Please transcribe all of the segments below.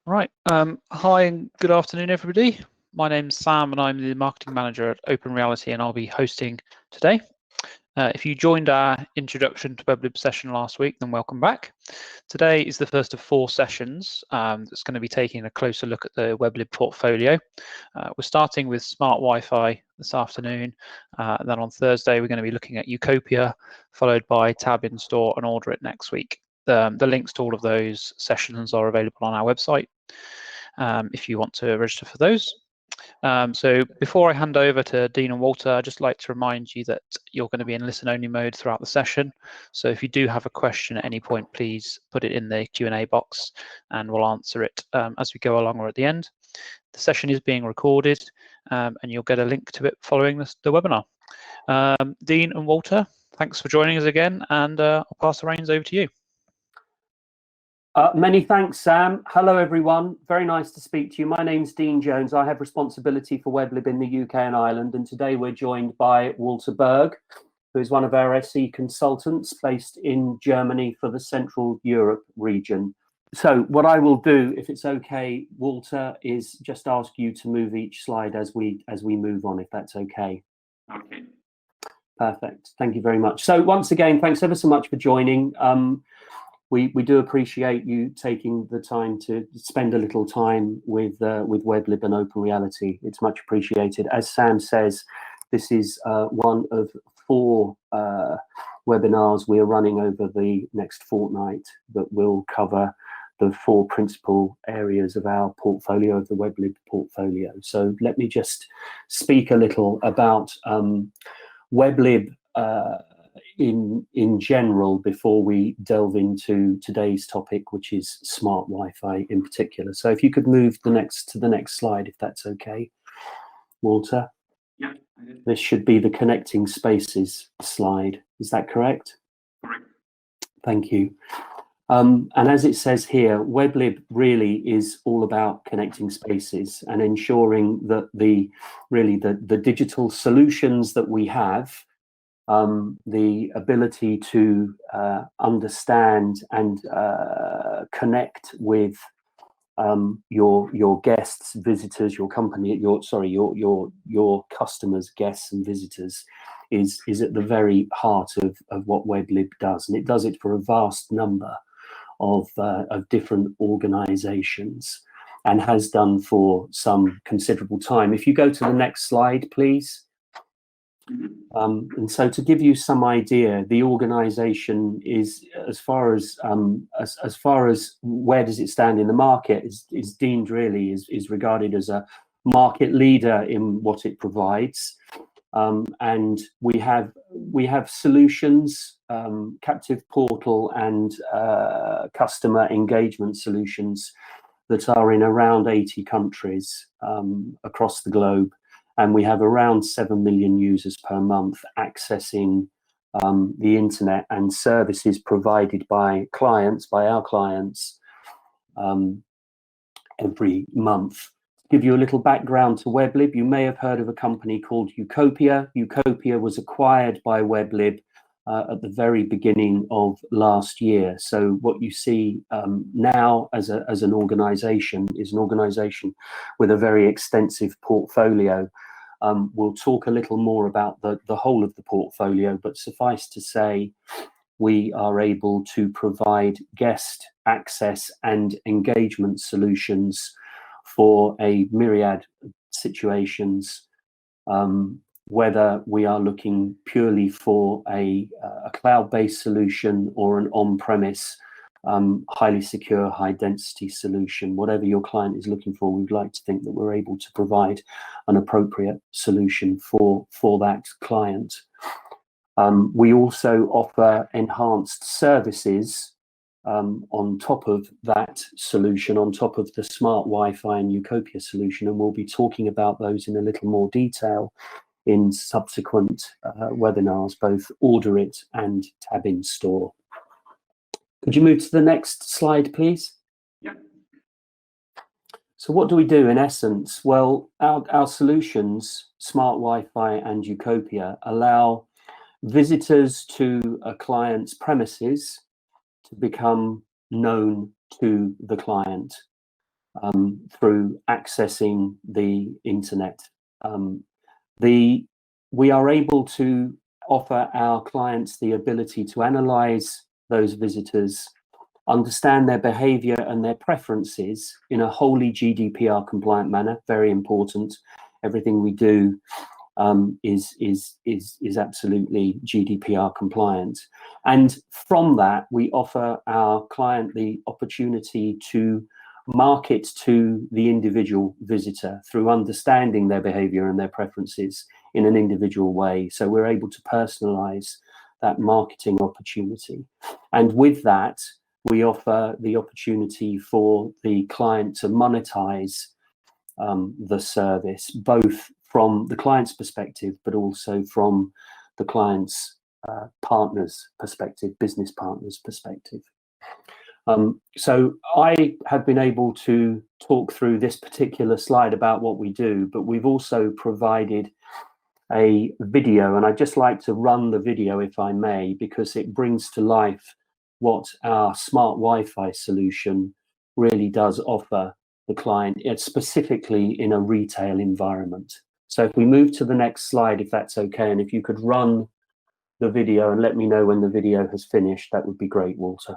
Right. Hi and good afternoon, everybody. My name's Sam and I'm the marketing manager at Open Reality, and I'll be hosting today. If you joined our introduction to Weblib session last week, then welcome back. Today is the first of 4 sessions that's going to be taking a closer look at the Weblib portfolio. We're starting with Smart Wi-Fi this afternoon. And then on Thursday, we're going to be looking at Utopia, followed by Tab in Store and Order It next week. The links to all of those sessions are available on our website if you want to register for those. So before I hand over to Dean and Walter, I'd just like to remind you that you're going to be in listen-only mode throughout the session. So if you do have a question at any point, please put it in the Q&A box and we'll answer it as we go along or at the end. The session is being recorded and you'll get a link to it following the webinar. Dean and Walter, thanks for joining us again, and I'll pass the reins over to you. Many thanks, Sam. Hello, everyone. Very nice to speak to you. My name's Dean Jones. I have responsibility for Weblib in the UK and Ireland, and today we're joined by Walter Berg, who is one of our SE consultants based in Germany for the Central Europe region. So what I will do, if it's okay, Walter, is just ask you to move each slide as we move on, if that's okay. Okay. Perfect. Thank you very much. So once again, thanks ever so much for joining. We do appreciate you taking the time to spend a little time with Weblib and Open Reality. It's much appreciated. As Sam says, this is one of 4 webinars we're running over the next fortnight that will cover the 4 principal areas of our portfolio, of the Weblib portfolio. So let me just speak a little about Weblib in general before we delve into today's topic, which is smart Wi-Fi in particular. So if you could move to the next slide, if that's okay, Walter. Yeah. This should be the connecting spaces slide. Is that correct? Correct. Thank you. And as it says here, Weblib really is all about connecting spaces and ensuring that the digital solutions that we have, the ability to understand and connect with your guests, visitors, your company, your customers, guests and visitors is at the very heart of what Weblib does, and it does it for a vast number of different organizations and has done for some considerable time. If you go to the next slide, please. And so to give you some idea, the organization is, as far as where does it stand in the market, is deemed really is regarded as a market leader in what it provides. And we have solutions, captive portal and customer engagement solutions that are in around 80 countries across the globe. And we have around 7 million users per month accessing the internet and services provided by our clients every month. To give you a little background to Weblib, you may have heard of a company called Utopia. Utopia was acquired by Weblib at the very beginning of last year. So what you see now as an organization is an organization with a very extensive portfolio. We'll talk a little more about the whole of the portfolio, but suffice to say, we are able to provide guest access and engagement solutions for a myriad of situations, whether we are looking purely for a cloud-based solution or an on-premise highly secure, high-density solution. Whatever your client is looking for, we'd like to think that we're able to provide an appropriate solution for that client. We also offer enhanced services on top of that solution, on top of the smart Wi-Fi and Utopia solution, and we'll be talking about those in a little more detail in subsequent webinars, both Order It and Tab in Store. Could you move to the next slide, please? Yeah. So what do we do in essence? Well, our solutions, Smart Wi-Fi and Utopia, allow visitors to a client's premises to become known to the client. through accessing the internet. We are able to offer our clients the ability to analyze those visitors, understand their behavior and their preferences in a wholly GDPR compliant manner. Very important. Everything we do is absolutely GDPR compliant. And from that, we offer our client the opportunity to market to the individual visitor through understanding their behavior and their preferences in an individual way. So we're able to personalize that marketing opportunity. And with that, we offer the opportunity for the client to monetize the service, both from the client's perspective, but also from the client's partner's perspective, business partner's perspective. So I have been able to talk through this particular slide about what we do, but we've also provided a video, and I'd just like to run the video if I may, because it brings to life what our smart Wi-Fi solution really does offer the client, specifically in a retail environment. So if we move to the next slide, if that's okay, and if you could run the video and let me know when the video has finished, that would be great, Walter.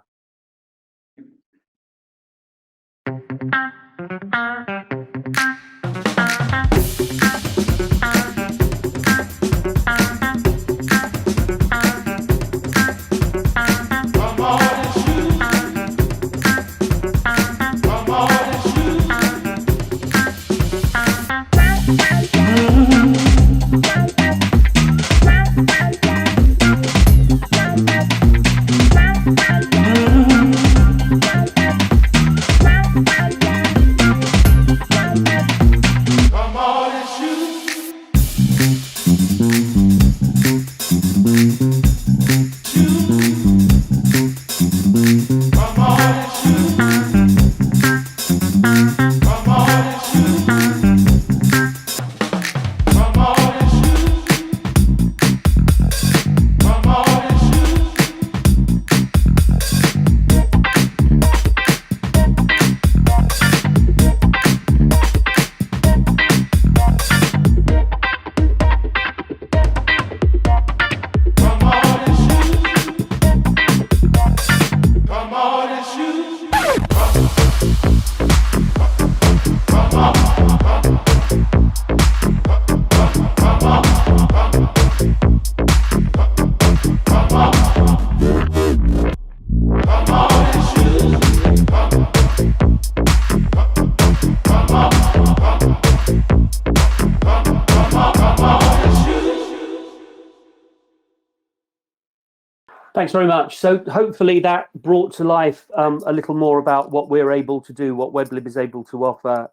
Thanks very much. So hopefully that brought to life a little more about what we're able to do, what Weblib is able to offer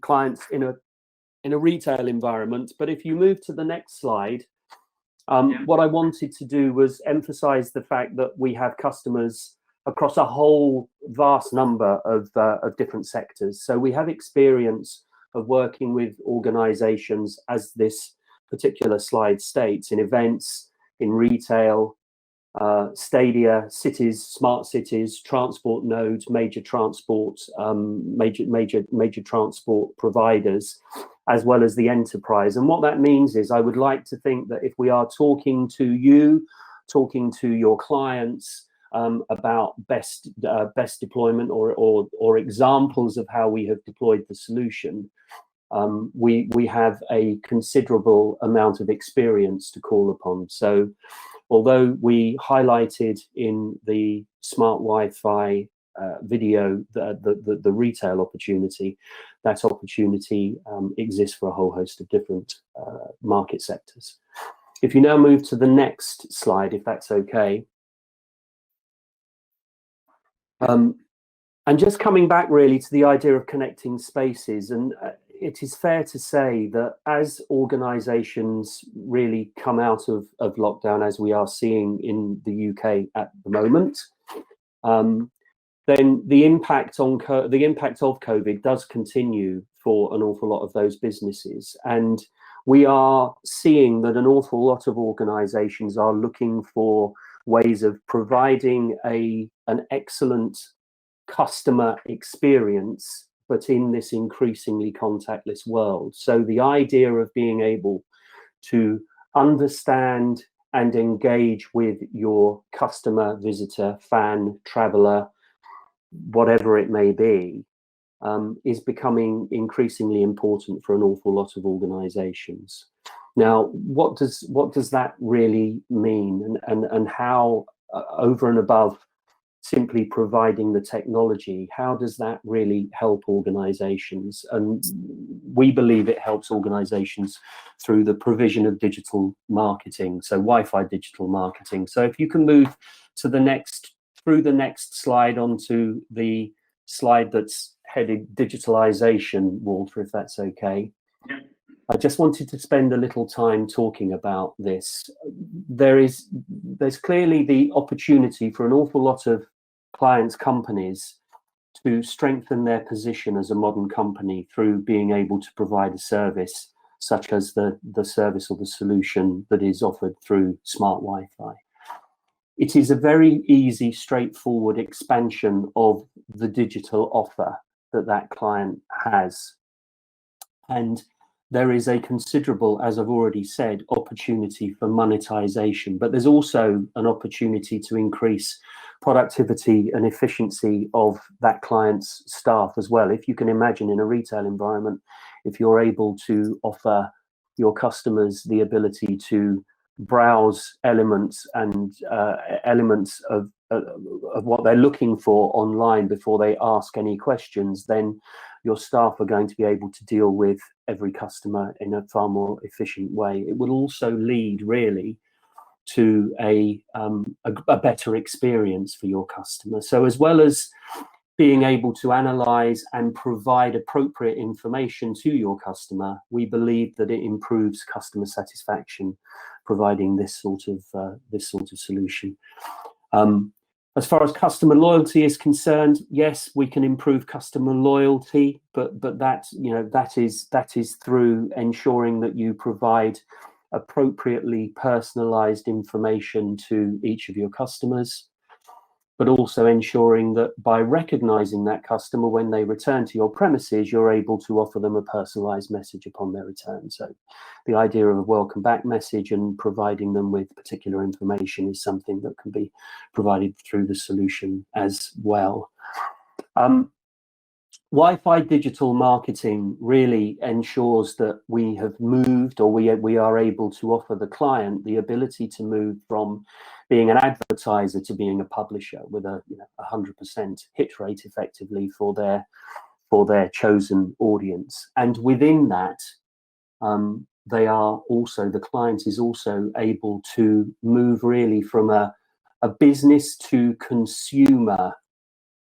clients in a retail environment. But if you move to the next slide, what I wanted to do was emphasize the fact that we have customers across a whole vast number of different sectors. So we have experience of working with organizations, as this particular slide states, in events, in retail, stadia, cities, smart cities, transport nodes, major transport providers, as well as the enterprise. And what that means is, I would like to think that if we are talking to you, talking to your clients about best deployment or examples of how we have deployed the solution, we have a considerable amount of experience to call upon. So although we highlighted in the smart Wi-Fi video the retail opportunity, that opportunity exists for a whole host of different market sectors. If you now move to the next slide, if that's okay. And just coming back really to the idea of connecting spaces, and it is fair to say that as organizations really come out of lockdown, as we are seeing in the UK at the moment, then the impact of COVID does continue for an awful lot of those businesses. And we are seeing that an awful lot of organizations are looking for ways of providing an excellent customer experience but in this increasingly contactless world. So the idea of being able to understand and engage with your customer, visitor, fan, traveler, whatever it may be, is becoming increasingly important for an awful lot of organizations. Now, what does that really mean, and how, over and above simply providing the technology, how does that really help organizations? And we believe it helps organizations through the provision of digital marketing, so Wi-Fi digital marketing. So if you can move to the next slide onto the slide that's headed digitalization, Walter, if that's okay. Yeah. I just wanted to spend a little time talking about this. There's clearly the opportunity for an awful lot of clients, companies, to strengthen their position as a modern company through being able to provide a service such as the service or the solution that is offered through smart Wi-Fi. It is a very easy, straightforward expansion of the digital offer that client has. And there is a considerable, as I've already said, opportunity for monetization, but there's also an opportunity to increase productivity and efficiency of that client's staff as well. If you can imagine, in a retail environment, if you're able to offer your customers the ability to browse elements and elements of what they're looking for online before they ask any questions, then your staff are going to be able to deal with every customer in a far more efficient way. It will also lead really to a better experience for your customer. So as well as being able to analyze and provide appropriate information to your customer, we believe that it improves customer satisfaction, providing this sort of solution. As far as customer loyalty is concerned, yes, we can improve customer loyalty, but that is through ensuring that you provide appropriately personalized information to each of your customers, but also ensuring that by recognizing that customer when they return to your premises, you're able to offer them a personalized message upon their return. So the idea of a welcome back message and providing them with particular information is something that can be provided through the solution as well. Wi-Fi digital marketing really ensures that we have moved, or we are able to offer the client the ability to move from being an advertiser to being a publisher with a 100% hit rate effectively for their chosen audience. And within that, the client is also able to move really from a business to consumer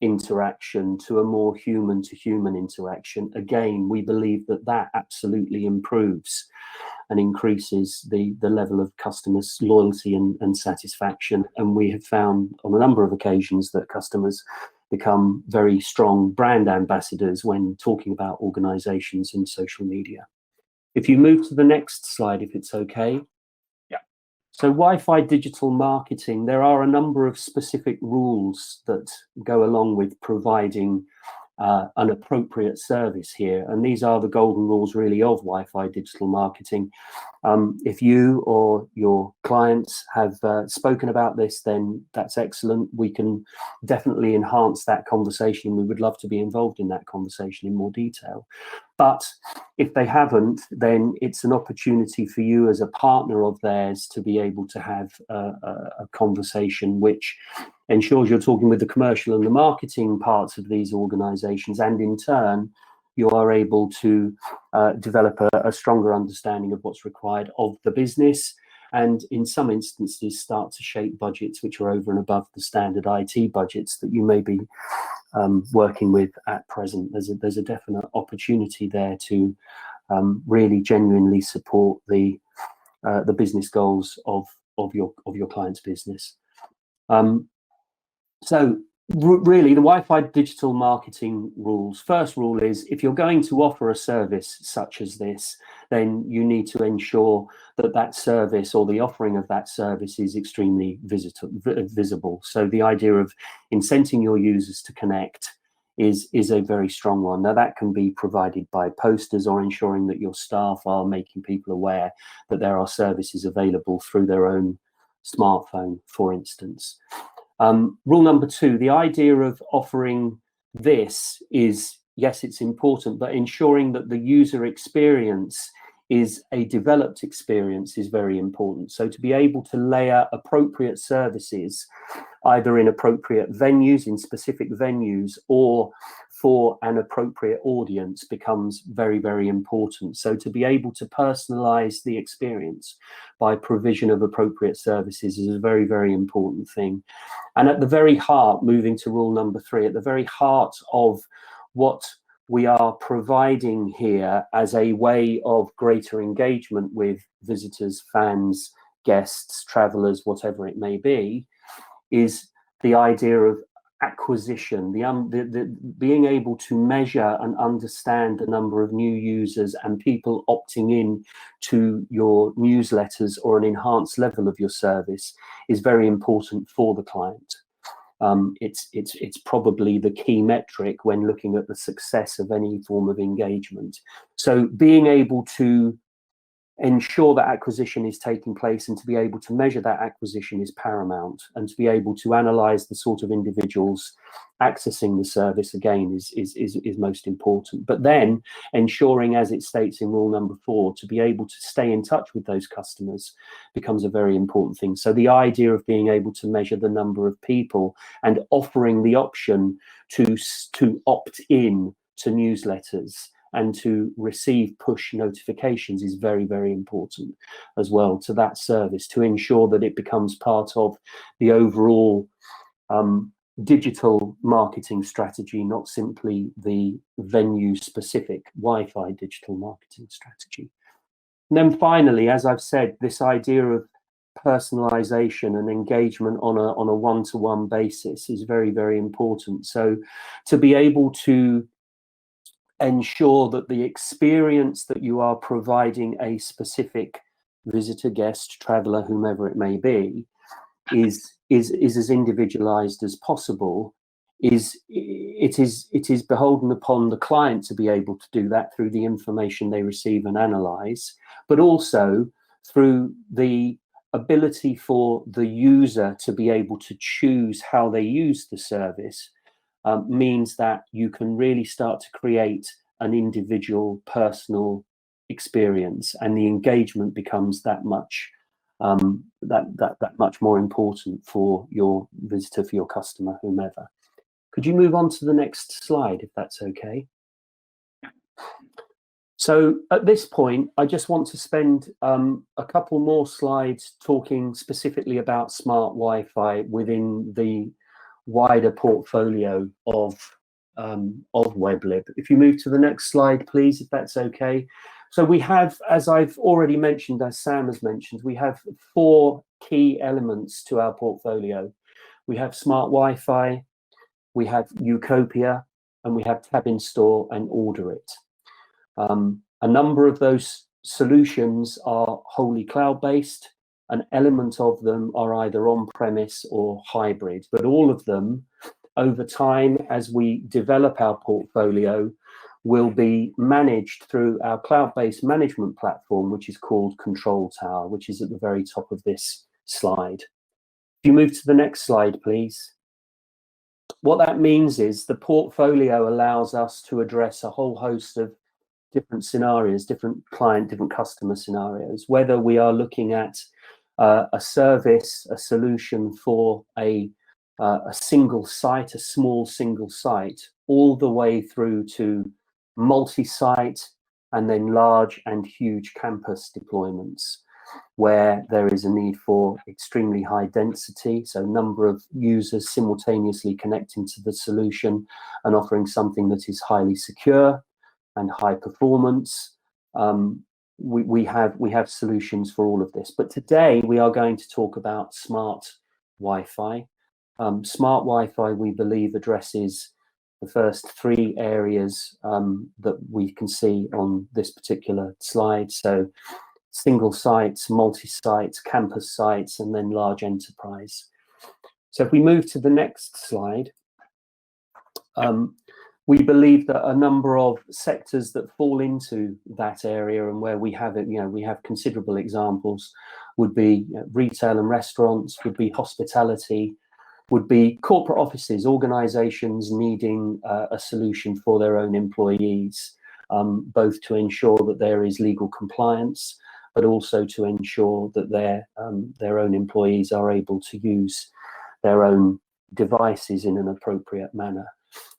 interaction to a more human to human interaction. Again, we believe that absolutely improves and increases the level of customers' loyalty and satisfaction. And we have found on a number of occasions that customers become very strong brand ambassadors when talking about organizations and social media. If you move to the next slide, if it's okay. So Wi-Fi digital marketing, there are a number of specific rules that go along with providing an appropriate service here. And these are the golden rules really of Wi-Fi digital marketing. If you or your clients have spoken about this, then that's excellent. We can definitely enhance that conversation. We would love to be involved in that conversation in more detail. But if they haven't, then it's an opportunity for you as a partner of theirs to be able to have a conversation which ensures you're talking with the commercial and the marketing parts of these organizations, and in turn, you are able to develop a stronger understanding of what's required of the business, and in some instances start to shape budgets which are over and above the standard IT budgets that you may be working with at present. There's a definite opportunity there to really genuinely support the business goals of your client's business. So really, the Wi-Fi digital marketing rules. First rule is, if you're going to offer a service such as this, then you need to ensure that that service or the offering of that service is extremely visible. So the idea of incenting your users to connect, is a very strong one. Now, that can be provided by posters or ensuring that your staff are making people aware that there are services available through their own smartphone, for instance. Rule number 2, the idea of offering this is, yes, it's important, but ensuring that the user experience is a developed experience is very important. So to be able to layer appropriate services, either in appropriate venues, in specific venues, or for an appropriate audience becomes very, very important. So to be able to personalize the experience by provision of appropriate services is a very, very important thing. And at the very heart, moving to rule number 3, at the very heart of what we are providing here as a way of greater engagement with visitors, fans, guests, travelers, whatever it may be, is the idea of acquisition, the being able to measure and understand the number of new users and people opting in to your newsletters or an enhanced level of your service is very important for the client. It's probably the key metric when looking at the success of any form of engagement. So being able to ensure that acquisition is taking place and to be able to measure that acquisition is paramount, and to be able to analyze the sort of individuals accessing the service again is most important. But then ensuring, as it states in rule number 4, to be able to stay in touch with those customers becomes a very important thing. So the idea of being able to measure the number of people and offering the option to opt in to newsletters and to receive push notifications is very, very important as well to that service, to ensure that it becomes part of the overall digital marketing strategy, not simply the venue-specific Wi-Fi digital marketing strategy. And then finally, as I've said, this idea of personalization and engagement on a one-to-one basis is very, very important. So to be able to ensure that the experience that you are providing a specific visitor, guest, traveler, whomever it may be, is as individualized as possible. It is beholden upon the client to be able to do that through the information they receive and analyze, but also through the ability for the user to be able to choose how they use the service. Means that you can really start to create an individual personal experience, and the engagement becomes that much much more important for your visitor, for your customer, whomever. Could you move on to the next slide, if that's okay? So at this point, I just want to spend a couple more slides talking specifically about smart Wi-Fi within the wider portfolio of Weblib. If you move to the next slide, please, if that's okay. So we have, as I've already mentioned, as Sam has mentioned, we have 4 key elements to our portfolio. We have smart Wi-Fi, we have Utopia, and we have Tab Install and Order It. A number of those solutions are wholly cloud-based. An element of them are either on-premise or hybrid, but all of them, over time, as we develop our portfolio, will be managed through our cloud-based management platform, which is called Control Tower, which is at the very top of this slide. If you move to the next slide, please. What that means is the portfolio allows us to address a whole host of different scenarios, different client, different customer scenarios, whether we are looking at a service, a solution for a single site, a small single site, all the way through to multi-site and then large and huge campus deployments, where there is a need for extremely high density, so number of users simultaneously connecting to the solution and offering something that is highly secure and high performance. We have solutions for all of this, but today we are going to talk about smart Wi-Fi. Smart Wi-Fi, we believe, addresses the first 3 areas that we can see on this particular slide. So single sites, multi-sites, campus sites, and then large enterprise. So if we move to the next slide, We believe that a number of sectors that fall into that area and where we have it, we have considerable examples, would be retail and restaurants, would be hospitality, would be corporate offices, organizations needing a solution for their own employees, both to ensure that there is legal compliance, but also to ensure that their own employees are able to use their own devices in an appropriate manner.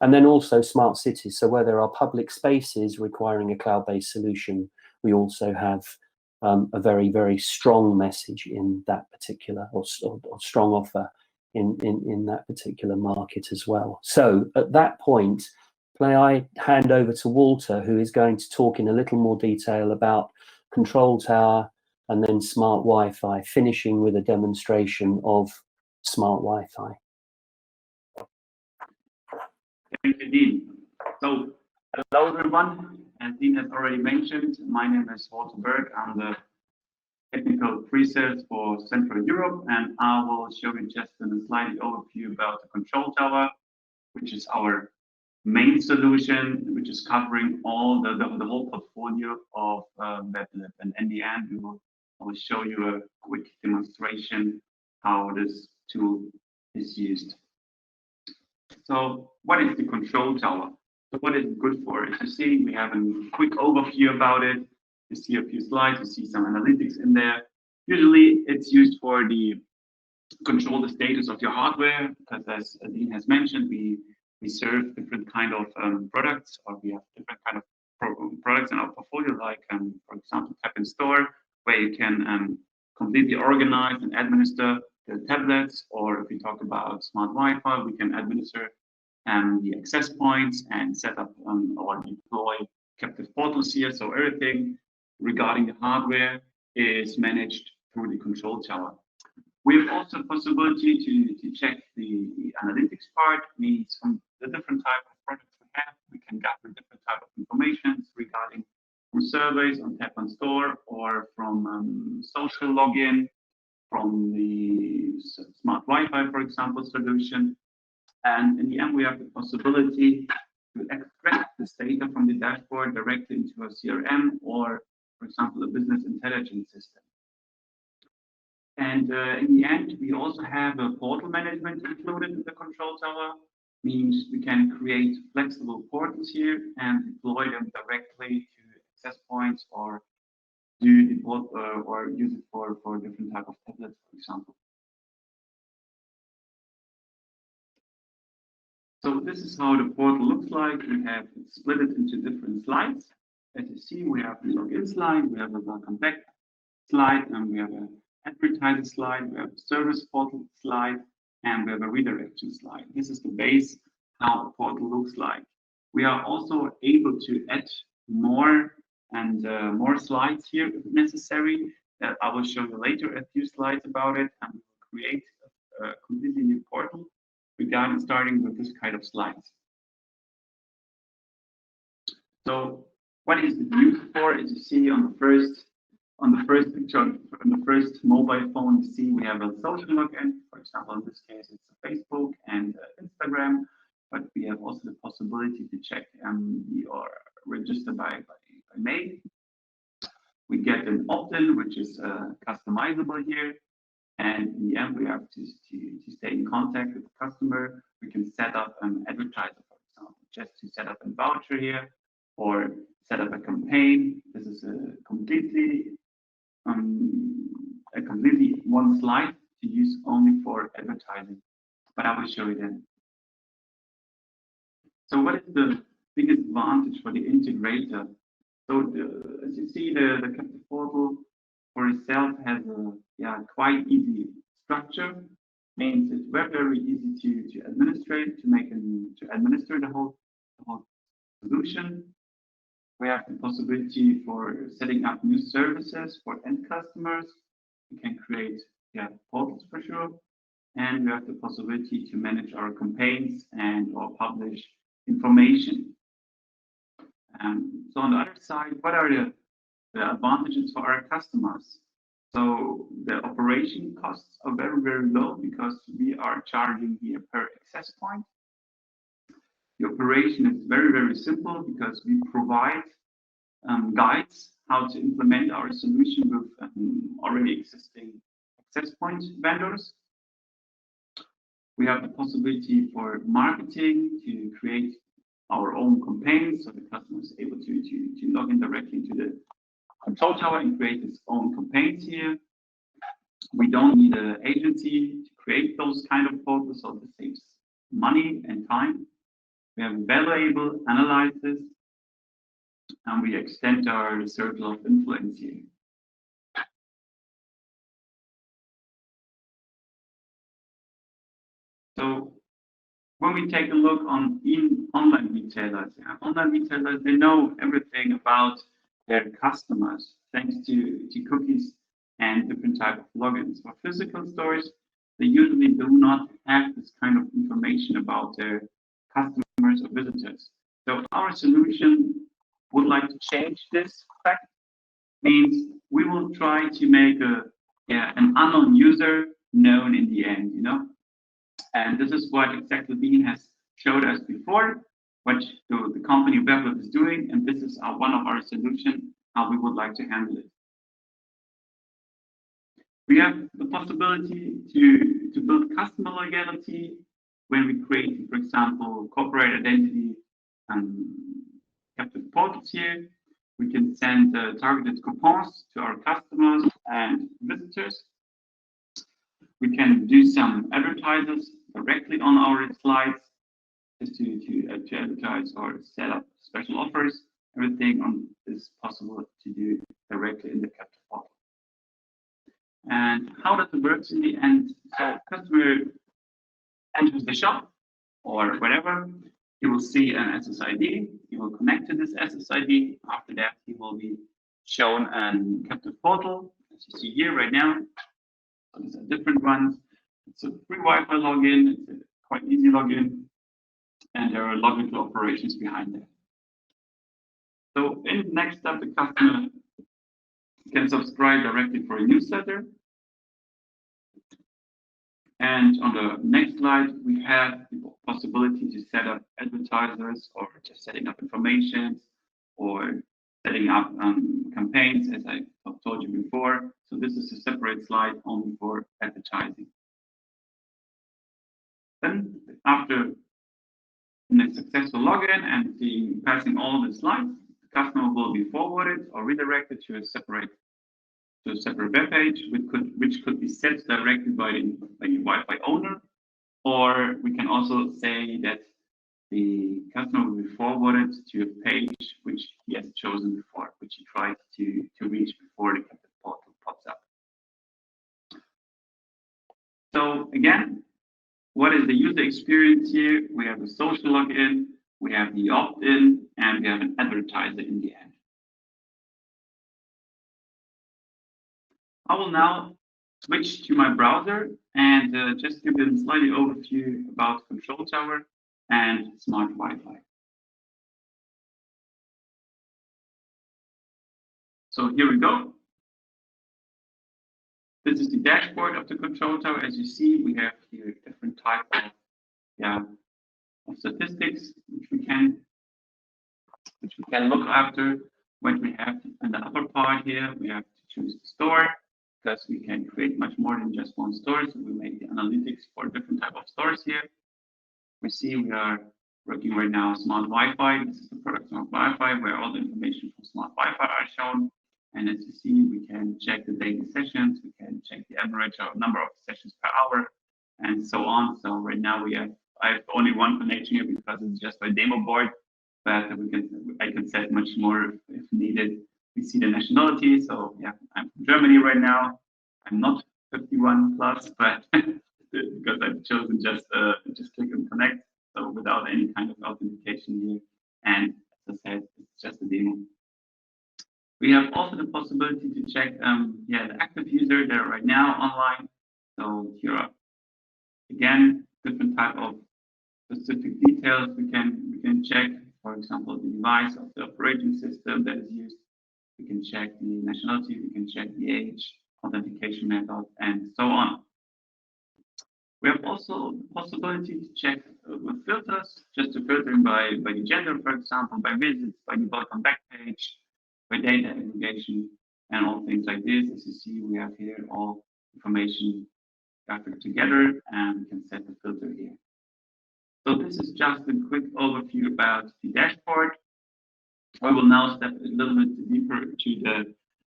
And then also smart cities. So where there are public spaces requiring a cloud-based solution, we also have a very, very strong message in that particular, or strong offer in that particular market as well. So at that point, may I hand over to Walter, who is going to talk in a little more detail about Control Tower and then Smart Wi-Fi, finishing with a demonstration of Smart Wi-Fi. Thank you, Dean. So, hello everyone. As Dean has already mentioned, my name is Walter Berg. I'm the technical pre-sales for Central Europe, and I will show you just a slight overview about the Control Tower, which is our main solution, which is covering all the whole portfolio of Weblib. And in the end, I will show you a quick demonstration how this tool is used. So what is the Control Tower? So what is it good for? As you see, we have a quick overview about it. You see a few slides, you see some analytics in there. Usually it's used for the control the status of your hardware, because as Dean has mentioned, we serve different kind of products, or we have different kind of products in our portfolio, like for example, Tap in Store, where you can completely organize and administer the tablets, or if we talk about Smart Wi-Fi, we can administer the access points and set up or deploy captive portals here. So everything regarding the hardware is managed through the Control Tower. We have also the possibility to check the analytics part, means from the different type of products we have, we can gather different type of information regarding from surveys on Tap and Store, or from social login, from the Smart Wi-Fi, for example, solution. And in the end, we have the possibility to extract this data from the dashboard directly into a CRM, or, for example, a business intelligence system. And in the end, we also have a portal management included in the Control Tower. Means we can create flexible portals here and deploy them directly to access points, or do the or use it for different type of tablets, for example. So this is how the portal looks like. We have split it into different slides. As you see, we have the login slide, we have a welcome back slide, and we have an advertiser slide, we have a service portal slide, and we have a redirection slide. This is the base how a portal looks like. We are also able to add more and more slides here if necessary. I will show you later a few slides about it, and we will create a completely new portal regarding starting with this kind of slides. So what is it used for? As you see on the first picture, on the first mobile phone, you see we have a social login. For example, in this case, it's Facebook and Instagram, but we have also the possibility to check or register by mail. We get an opt-in, which is customizable here. And in the end, we have to stay in contact with the customer. We can set up an advertiser, for example, just to set up a voucher here, or set up a campaign. This is a completely one slide to use only for advertising, but I will show you then. So what is the biggest advantage for the integrator? So as you see, the captive portal for itself has a quite easy structure. Means it's very easy to administrate, to administer the whole solution. We have the possibility for setting up new services for end customers. We can create portals for sure, and we have the possibility to manage our campaigns and or publish information. So on the other side, what are the advantages for our customers? So the operation costs are very low, because we are charging here per access point. The operation is very, very simple because we provide guides how to implement our solution with already existing access point vendors. We have the possibility for marketing to create our own campaigns, so the customer is able to log in directly into the control tower and create his own campaigns here. We don't need an agency to create those kind of portals, so this saves money and time. We have valuable analysis, and we extend our circle of influence here. So when we take a look on online retailers, they know everything about their customers thanks to cookies and different type of logins. For physical stores, they usually do not have this kind of information about their customers or visitors. So our solution would like to change this fact. Means we will try to make an unknown user known in the end, you know. And this is what exactly Dean has showed us before, what the company Weblib is doing, and this is one of our solutions, how we would like to handle it. We have the possibility to build customer loyalty when we create, for example, corporate identity captive portals here. We can send targeted coupons to our customers and visitors. We can do some advertisers directly on our slides just to advertise or set up special offers. Everything is possible to do directly in the captive portal. And how does it work in the end? So customer enters the shop or whatever. He will see an SSID. He will connect to this SSID. After that, he will be shown a captive portal, as you see here right now. So these are different ones. It's a free Wi-Fi login. It's a quite easy login, and there are logical operations behind that. So in the next step, the customer can subscribe directly for a newsletter. And on the next slide, we have the possibility to set up advertisers or just setting up information or setting up campaigns, as I told you before. So this is a separate slide only for advertising. Then after a successful login and passing all the slides, the customer will be forwarded or redirected to a separate web page, which could be set directly by the Wi-Fi owner, or we can also say that the customer will be forwarded to a page which he has chosen before, which he tried to reach before the captive portal pops up. So again, what is the user experience here? We have a social login, we have the opt-in, and we have an advertiser in the end. I will now switch to my browser and just give a slightly overview about Control Tower and Smart Wi-Fi. So here we go. This is the dashboard of the Control Tower. As you see, we have here different type of statistics which we can look after. When we have in the upper part here, we have to choose the store, because we can create much more than just one store. So we make the analytics for different type of stores here. We see we are working right now Smart Wi-Fi. This is the product Smart Wi-Fi, where all the information from Smart Wi-Fi are shown. And as you see, we can check the daily sessions. We can check the average number of sessions per hour, and so on. So right now I have only one connection here because it's just my demo board, but I can set much more if needed. We see the nationality. So yeah, I'm from Germany right now. I'm not 51 plus, but because I've chosen just click and connect, so without any kind of authentication here. And as I said, it's just a demo. We have also the possibility to check the active user there right now online. So here are again different type of specific details we can check. For example, the device of the operating system that is used. We can check the nationality, we can check the age, authentication method, and so on. We have also the possibility to check with filters, just to filtering by the gender, for example, by visits, by the welcome back page, by data aggregation, and all things like this. As you see, we have here all information gathered together, and we can set the filter here. So this is just a quick overview about the dashboard. I will now step a little bit deeper to the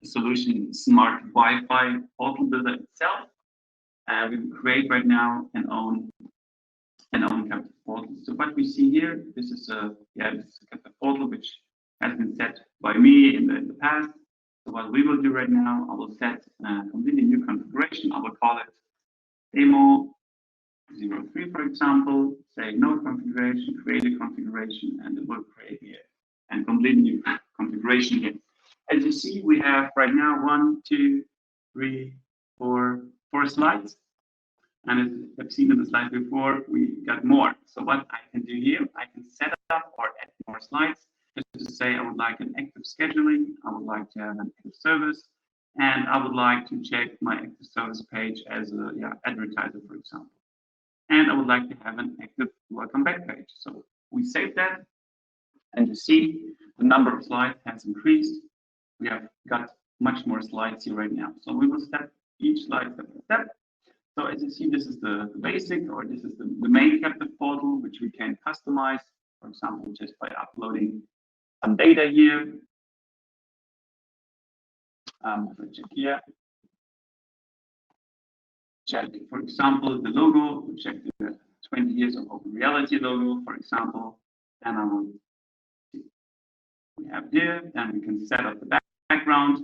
solution Smart Wi-Fi portal builder itself. We will create right now an own captive portal. So what we see here, this is a captive portal which has been set by me in the past. So what we will do right now, I will set a completely new configuration. I will call it demo 03, for example. Say no configuration, create a configuration, and it will create here and completely new configuration here. As you see, we have right now 1, 2, 3, 4 slides. And as I've seen in the slide before, we got more. So what I can do here, I can set up or add more slides. Just to say I would like an active scheduling, I would like to have an active service, and I would like to check my active service page as a advertiser, for example. And I would like to have an active welcome back page. So we save that, and you see the number of slides has increased. We have got much more slides here right now. So we will step each slide step by step. So as you see, this is the basic, or this is the main captive portal, which we can customize, for example, just by uploading some data here. Check here. Check, for example, the logo. We check the 20 years of open reality logo, for example. And I will see. We have here, and we can set up the background.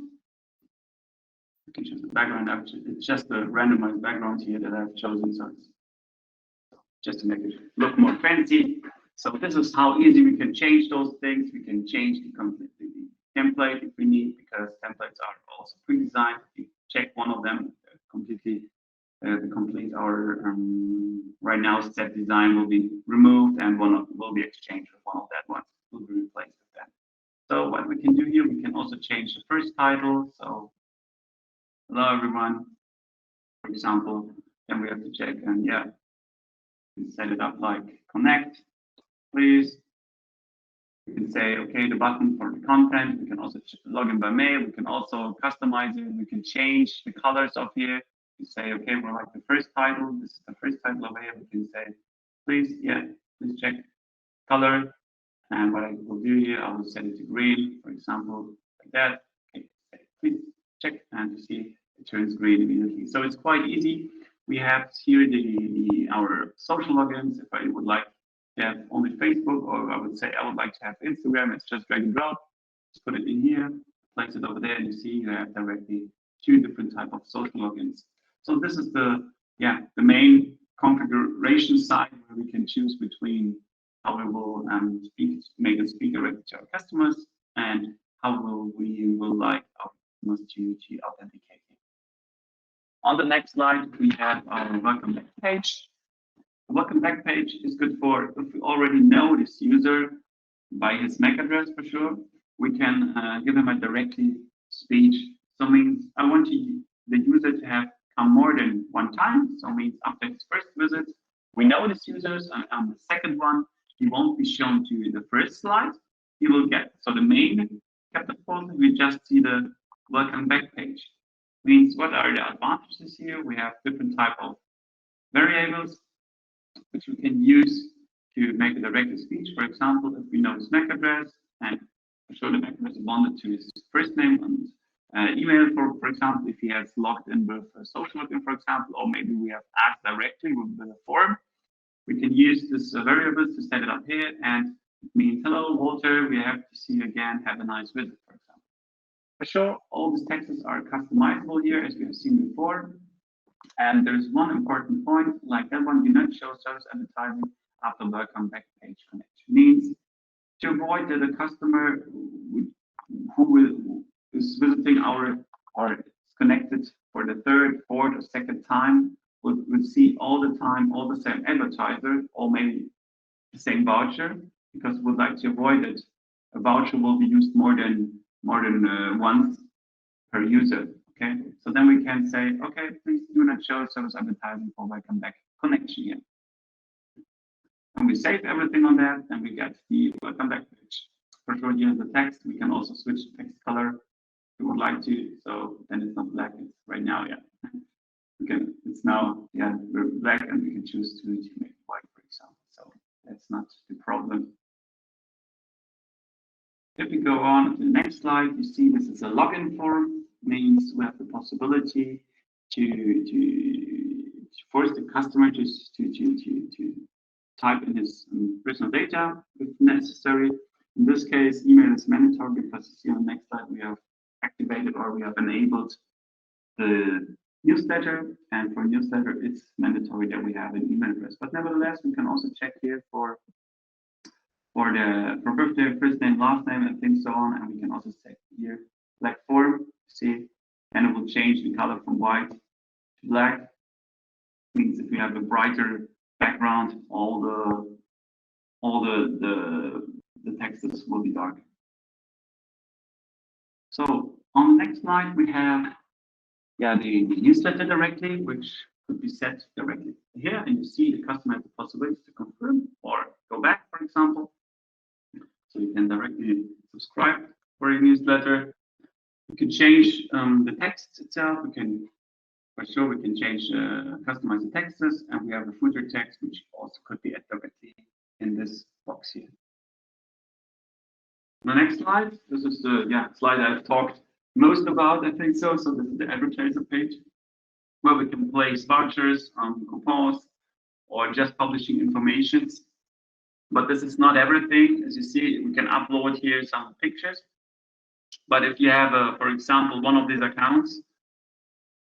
We can choose the background. It's just a randomized background here that I've chosen, so it's just to make it look more fancy. So this is how easy we can change those things. We can change the template if we need, because templates are also pre-designed. If you check one of them completely, the complete our right now set design will be removed, and one will be exchanged with one of that ones. Will be replaced with that. So what we can do here, we can also change the first title. So hello everyone, for example. Then we have to check, and we set it up like connect, please. We can say, okay, the button for the content. We can also log in by mail. We can also customize it. We can change the colors of here. We say, okay, we're like the first title. This is the first title over here. We can say, please check color. And what I will do here, I will set it to green, for example, like that. Okay, please check, and you see it turns green immediately. So it's quite easy. We have here our social logins. If I would like to have only Facebook, or I would say I would like to have Instagram, it's just drag and drop. Just put it in here, place it over there, and you see you have directly 2 different types of social logins. So this is the main configuration side where we can choose between how we will make a speak directly to our customers, and how we will like our customers to authenticate. On the next slide, we have our welcome back page. The welcome back page is good for if we already know this user by his MAC address for sure. We can give him a directly speech. So means I want the user to have come more than one time. So means after his first visit, we know this user, and on the second one, he won't be shown to the first slide. He will get, so the main captive portal, we just see the welcome back page. Means what are the advantages here? We have different type of variables which we can use to make a direct speech. For example, if we know his MAC address, and for sure the MAC address is bonded to his first name and email, for example, if he has logged in with a social login, for example, or maybe we have asked directly with the form, we can use this variables to set it up here, and it means, hello, Walter, we have to see you again, have a nice visit, for example. For sure, all these texts are customizable here, as we have seen before. And there's one important point, like that one, do not show service advertising after welcome back page connection. Means to avoid that a customer who is visiting or is connected for the third, fourth, or second time would see all the time all the same advertiser, or maybe the same voucher, because we'd like to avoid it. A voucher will be used more than once per user. Okay, so then we can say, okay, please do not show service advertising for welcome back connection here. And we save everything on that, and we get the welcome back page. For sure, here in the text, we can also switch text color if we would like to. So then it's not black, it's right now, yeah. It's now, yeah, we're black, and we can choose to make it white, for example. So that's not the problem. If we go on to the next slide, you see this is a login form, means we have the possibility to force the customer to type in his personal data if necessary. In this case, email is mandatory because you see on the next slide we have activated or we have enabled the newsletter, and for newsletter it's mandatory that we have an email address. But nevertheless, we can also check here for birthday, first name, last name, and things so on, and we can also set here black form. See, and it will change the color from white to black. Means if we have a brighter background, all the texts will be dark. So on the next slide we have the newsletter directly, which could be set directly here, and you see the customer has the possibility to confirm or go back, for example. So you can directly subscribe for a newsletter. We can change the text itself. We can, for sure, we can change customize the texts, and we have a footer text, which also could be added directly in this box here. The next slide. This is the slide I've talked most about, I think so. So this is the advertiser page, where we can place vouchers, coupons, or just publishing informations. But this is not everything. As you see, we can upload here some pictures. But if you have, for example, one of these accounts,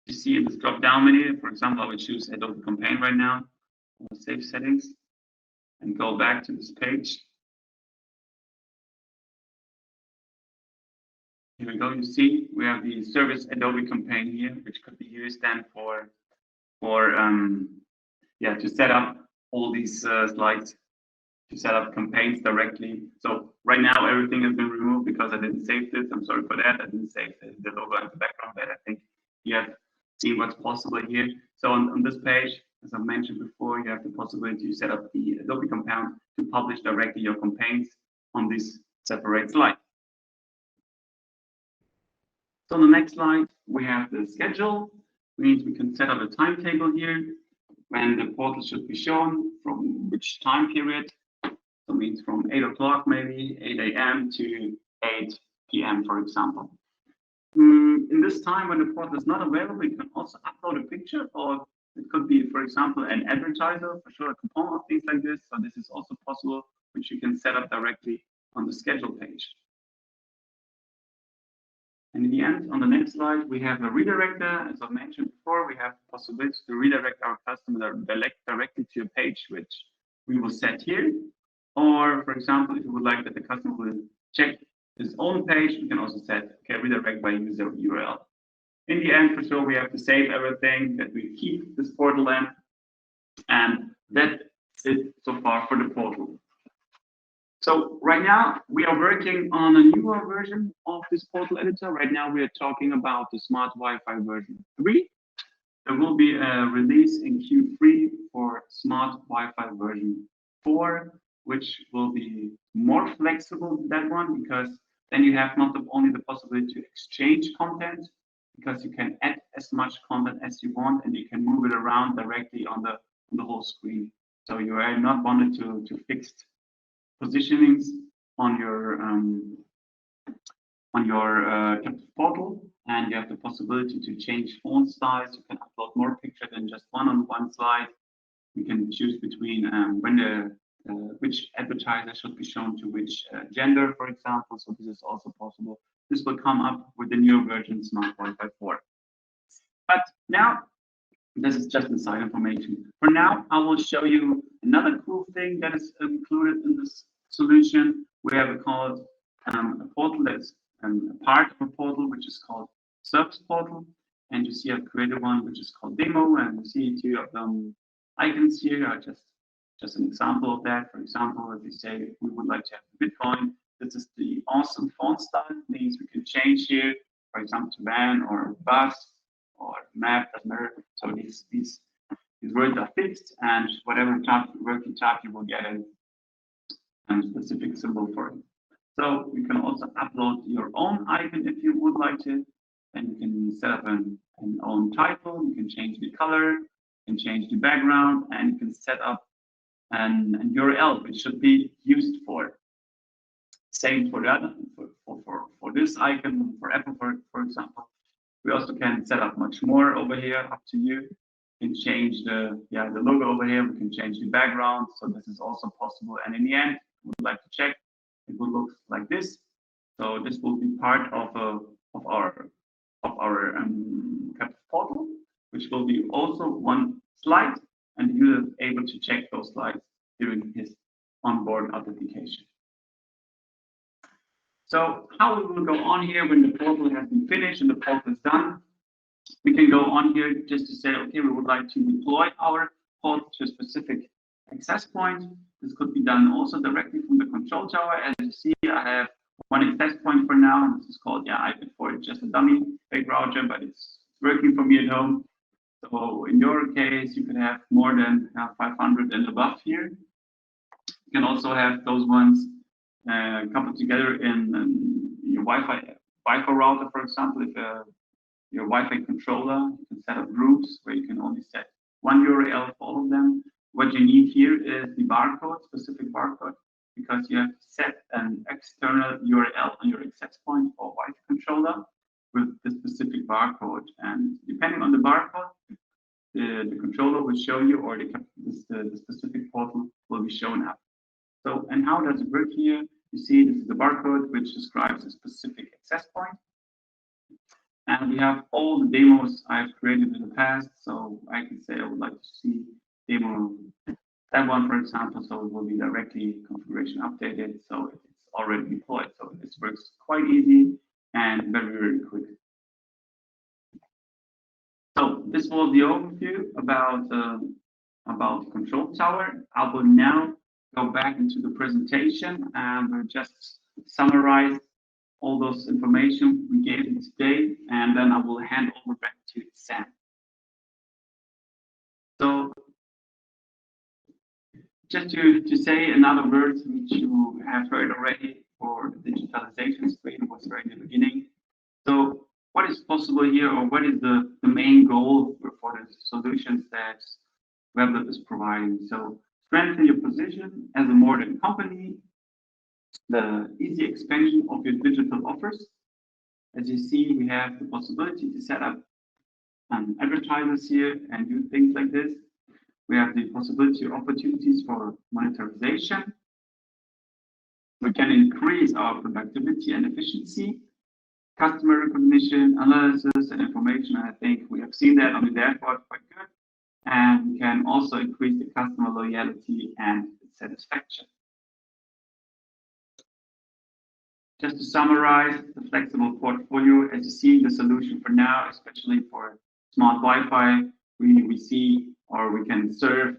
you see in this drop-down menu, for example, I would choose Adobe Campaign right now, save settings, and go back to this page. Here we go. You see, we have the service Adobe Campaign here, which could be used then to set up all these slides, to set up campaigns directly. So right now everything has been removed because I didn't save this. I'm sorry for that. I didn't save the logo and the background, but I think you have seen what's possible here. So on this page, as I mentioned before, you have the possibility to set up the Adobe Campaign to publish directly your campaigns on this separate slide. So on the next slide, we have the schedule, which means we can set up a timetable here when the portal should be shown, from which time period. So it means from 8 o'clock, maybe 8 a.m. to 8 p.m., for example. In this time when the portal is not available, you can also upload a picture, or it could be, for example, an advertiser, for sure, a coupon or things like this. So this is also possible, which you can set up directly on the schedule page. And in the end, on the next slide, we have a redirector. As I mentioned before, we have the possibility to redirect our customer directly to a page which we will set here. Or, for example, if you would like that the customer will check his own page, we can also set redirect by user URL. In the end, for sure, we have to save everything, that we keep this portal in, and that's it so far for the portal. So right now we are working on a newer version of this portal editor. Right now we are talking about the Smart Wi-Fi version 3. There will be a release in Q3 for Smart Wi-Fi version 4, which will be more flexible than that one, because then you have not only the possibility to exchange content, because you can add as much content as you want, and you can move it around directly on the whole screen. So you are not wanted to fixed positionings on your captive portal, and you have the possibility to change font size. You can upload more pictures than just one on one slide. You can choose between which advertiser should be shown to which gender, for example. So this is also possible. This will come up with the new version Smart Wi-Fi 4. But now, this is just inside information. For now, I will show you another cool thing that is included in this solution. We have called a portal that's a part of a portal, which is called Service Portal. And you see I've created one which is called Demo, and you see two of them icons here are just an example of that. For example, if you say we would like to have Bitcoin, this is the awesome font style. It means we can change here, for example, to van or bus or map, doesn't matter. So these these words are fixed, and whatever word you type, you will get a specific symbol for it. So you can also upload your own icon if you would like to, and you can set up an own title. You can change the color, you can change the background, and you can set up an URL which should be used for. Same for the other, for this icon, for Apple, for example. We also can set up much more over here, up to you. You can change the logo over here. We can change the background, so this is also possible. And in the end, we would like to check. It will look like this. So this will be part of our portal, which will be also one slide, and the user is able to check those slides during his onboard authentication. So how we will go on here when the portal has been finished and the portal is done? We can go on here just to say, okay, we would like to deploy our portal to a specific access point. This could be done also directly from the control tower. As you see, I have one access point for now. This is called, IP4, it's just a dummy fake router, but it's working for me at home. So in your case, you can have more than 500 and above here. You can also have those ones coupled together in your Wi-Fi router, for example. If your Wi-Fi controller, you can set up groups where you can only set one URL for all of them. What you need here is the barcode, specific barcode, because you have to set an external URL on your access point or Wi-Fi controller with the specific barcode. And depending on the barcode, the controller will show you, or the specific portal will be shown up. So, and how does it work here? You see, this is the barcode which describes a specific access point. And we have all the demos I've created in the past. So I can say I would like to see demo that one, for example. So it will be directly configuration updated. So it's already deployed. So this works quite easy and very, very quick. So this was the overview about the control tower. I will now go back into the presentation and just summarize all those information we gave you today, and then I will hand over back to Sam. So just to say another word which you have heard already for the digitalization screen was right in the beginning. So what is possible here, or what is the main goal for the solutions that Weblib is providing? So strengthen your position as a modern company, the easy expansion of your digital offers. As you see, we have the possibility to set up advertisers here and do things like this. We have the possibility of opportunities for monetization. We can increase our productivity and efficiency, customer recognition, analysis, and information. I think we have seen that on the dashboard quite good. And we can also increase the customer loyalty and satisfaction. Just to summarize the flexible portfolio, as you see, the solution for now, especially for smart Wi-Fi, we see, or we can serve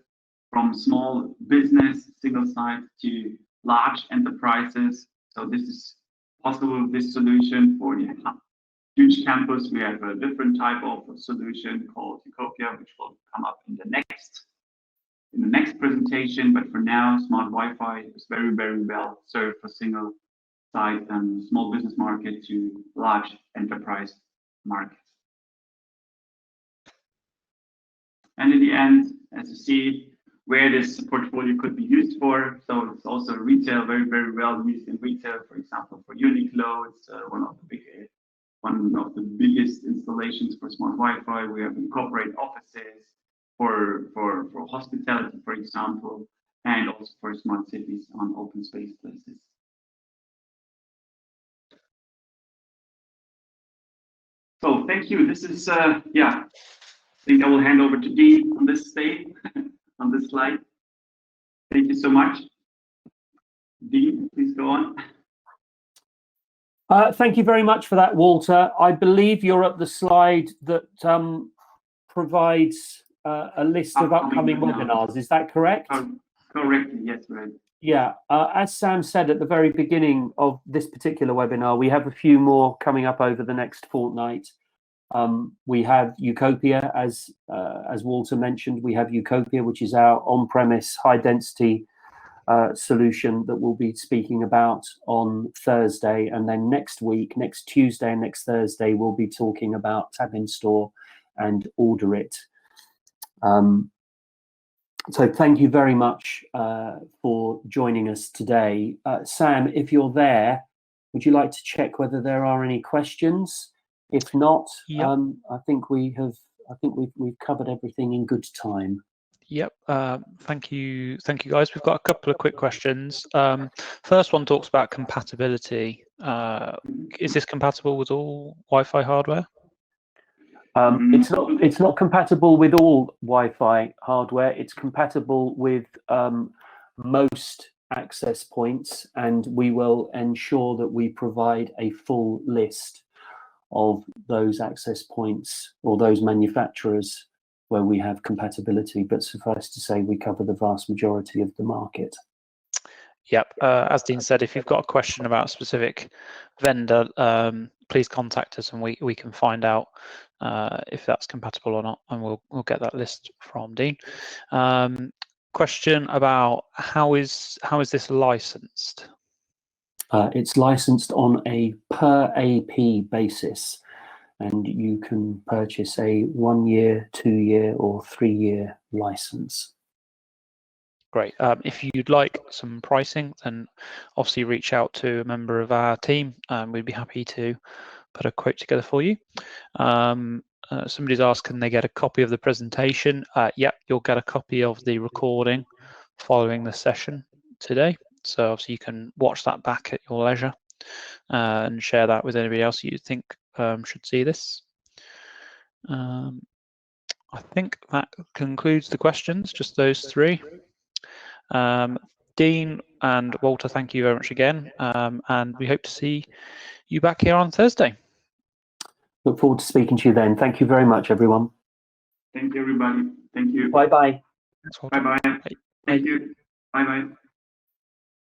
from small business, single site, to large enterprises. So this is possible with this solution. For the huge campus, we have a different type of solution called Utopia, which will come up in the next presentation. But for now, smart Wi-Fi is very, very well served for single site and small business market to large enterprise market. And in the end, as you see, where this portfolio could be used for. So it's also retail, very, very well used in retail. For example, for Uniqlo, it's one of the biggest installations for smart Wi-Fi. We have in corporate offices, for hospitality, for example, and also for smart cities on open space places. So thank you. This is I think I will hand over to Dean on this stage, on this slide. Thank you so much. Dean, please go on. Thank you very much for that, Walter. I believe you're at the slide that provides a list of upcoming webinars. Is that correct? Correctly, yes, right. Yeah, as Sam said at the very beginning of this particular webinar, we have a few more coming up over the next fortnight. We have Utopia, as Walter mentioned. We have Utopia, which is our on-premise high-density solution that we'll be speaking about on Thursday. And then next week, next Tuesday and next Thursday, we'll be talking about Tab in Store and Order It. So thank you very much for joining us today. Sam, if you're there, would you like to check whether there are any questions? If not, yep. I think we've covered everything in good time. Yep. Thank you, guys. We've got a couple of quick questions. First one talks about compatibility. Is this compatible with all Wi-Fi hardware? It's not compatible with all Wi-Fi hardware. It's compatible with most access points, and we will ensure that we provide a full list of those access points or those manufacturers where we have compatibility, but suffice to say we cover the vast majority of the market. Yep. As Dean said, if you've got a question about a specific vendor, please contact us and we can find out if that's compatible or not, and we'll get that list from Dean. Question about how is this licensed? It's licensed on a per AP basis, and you can purchase a 1 year, 2 year, or 3 year license. Great. If you'd like some pricing, then obviously reach out to a member of our team, and we'd be happy to put a quote together for you. Somebody's asked, can they get a copy of the presentation? Yep, you'll get a copy of the recording following the session today. So obviously you can watch that back at your leisure and share that with anybody else you think should see this. I think that concludes the questions, just those three. Dean and Walter, thank you very much again, and we hope to see you back here on Thursday. Look forward to speaking to you then. Thank you very much, everyone. Thank you, everybody. Thank you. Bye-bye. Bye-bye. Thank you. Bye-bye.